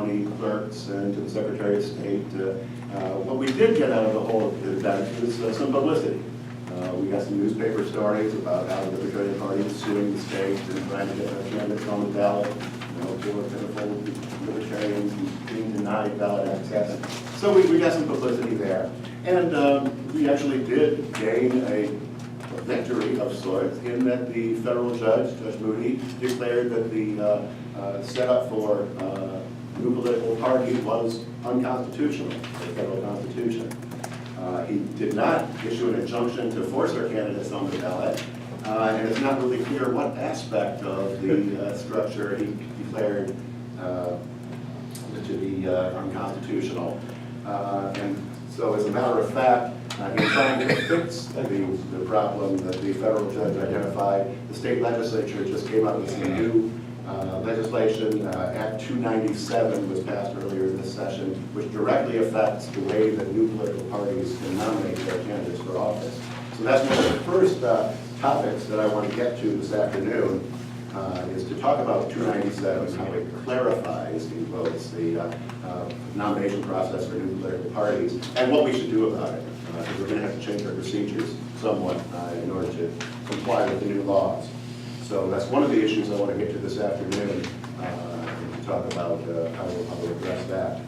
county clerks and to the Secretary of State. What we did get out of the whole event is some publicity. We got some newspaper stories about how the Libertarian Party is suing the state and trying to get their candidates on the ballot. Poor, pitiful libertarians being denied ballot access. So we got some publicity there. And we actually did gain a victory of sorts in that the federal judge, Judge Moody, declared that the setup for a new political party was unconstitutional, the federal constitution. He did not issue an injunction to force our candidates on the ballot, and it's not really clear what aspect of the structure he declared to be unconstitutional. And so as a matter of fact, in trying to fix the problem that the federal judge identified, the state legislature just came up with some new legislation. Act 297 was passed earlier this session, which directly affects the way that new political parties can nominate their candidates for office. So that's one of the first topics that I want to get to this afternoon, is to talk about 297, how it clarifies, in quotes, the nomination process for new political parties, and what we should do about it. Because we're going to have to change our procedures somewhat in order to comply with the new laws. So that's one of the issues I want to get to this afternoon, to talk about how we'll address that.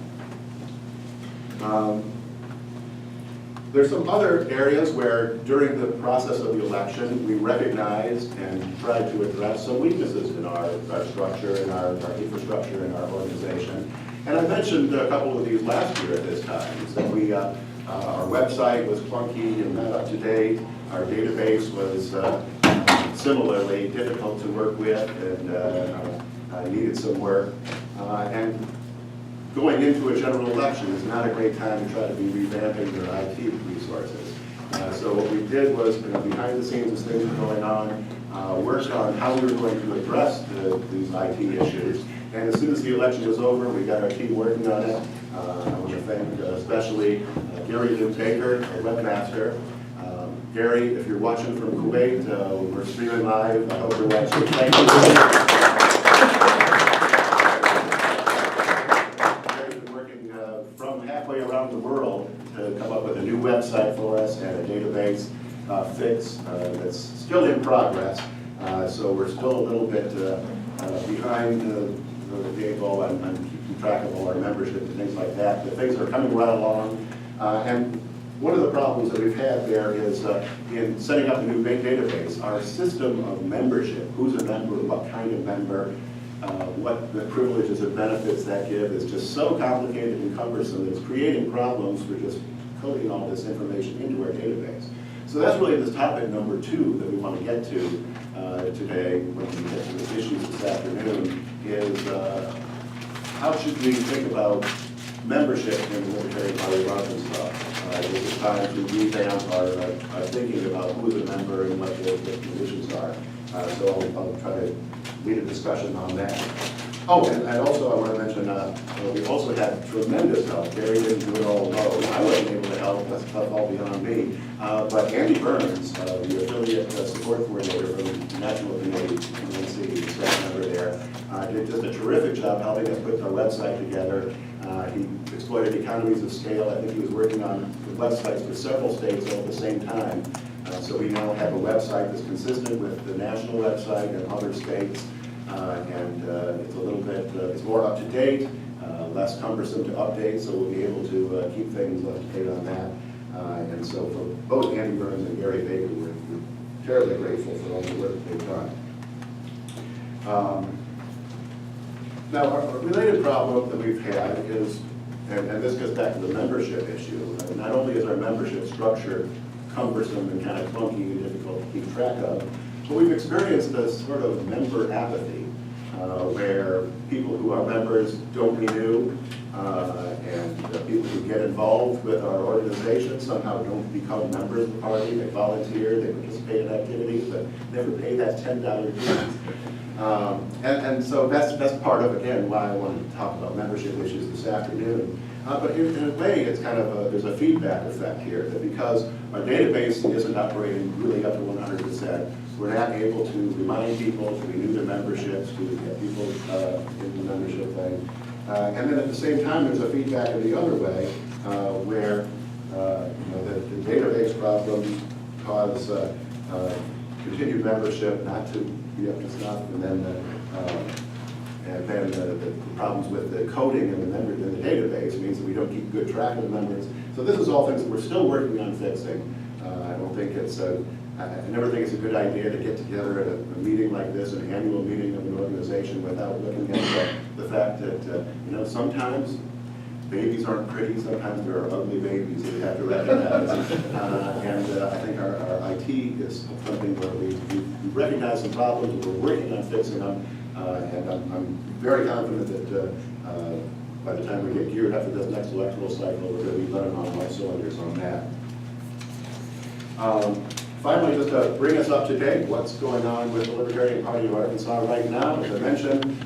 There's some other areas where during the process of the election we recognized and tried to address some weaknesses in our structure, in our infrastructure, in our organization. And I mentioned a couple of these last year at this time. Is that we, our website was clunky and not up to date. Our database was similarly difficult to work with and needed some work. And going into a general election is not a great time to try to be revamping your IT resources. So what we did was, behind the scenes as things were going on, worked on how we were going to address these IT issues. And as soon as the election was over, we got our team working on it. I want to thank especially Gary Lou Baker, our webmaster. Gary, if you're watching from Kuwait, we're streaming live. I hope you're watching. Thank you. Halfway around the world to come up with a new website for us and a database fix that's still in progress. So we're still a little bit behind the eight ball on keeping track of all our membership and things like that. But things are coming right along. And one of the problems that we've had there is in setting up a new database, our system of membership, who's a member, what kind of member, what the privileges and benefits that give is just so complicated and cumbersome that it's creating problems for just coding all this information into our database. So that's really this topic number 2 that we want to get to today when we get to the issues this afternoon is how should we think about membership in the Libertarian Party of Arkansas? This is time to revamp our thinking about who's a member and what the conditions are. So I'll try to lead a discussion on that. Oh, and also I want to mention, we also had tremendous help. Gary didn't do it all alone. I wasn't able to help. That's all beyond me. But Andy Burns, the affiliate support coordinator from the National Committee, the staff member there, did just a terrific job helping us put our website together. He exploited economies of scale. I think he was working on websites for several states all at the same time. So we now have a website that's consistent with the national website in other states, and it's a little bit, it's more up to date, less cumbersome to update, so we'll be able to keep things up to date on that. And so for both Andy Burns and Gary Baker, we're terribly grateful for all the work that they've done. Now, a related problem that we've had is, and this goes back to the membership issue, not only is our membership structure cumbersome and kind of clunky and difficult to keep track of, but we've experienced this sort of member apathy where people who are members don't renew and people who get involved with our organization somehow don't become members of the party. They volunteer, they participate in activities, but never pay that $10 fee. And so that's part of, again, why I wanted to talk about membership issues this afternoon. But in a way, it's kind of there's a feedback effect here, that because our database isn't operating really up to 100%, we're not able to remind people to renew their memberships, to get people in the membership thing. And then at the same time, there's a feedback in the other way, where the database problems cause continued membership not to be up to snuff, and then the problems with the coding and the members in the database means that we don't keep good track of the members. So this is all things that we're still working on fixing. I don't think it's I never think it's a good idea to get together at a meeting like this, an annual meeting of an organization, without looking at the fact that sometimes babies aren't pretty, sometimes there are ugly babies that we have to recognize. And I think our IT is something where we recognize some problems, we're working on fixing them, and I'm very confident that by the time we get geared up for this next electoral cycle, we're going to be running on all cylinders on that. Finally, just to bring us up to date, what's going on with the Libertarian Party of Arkansas right now? As I mentioned,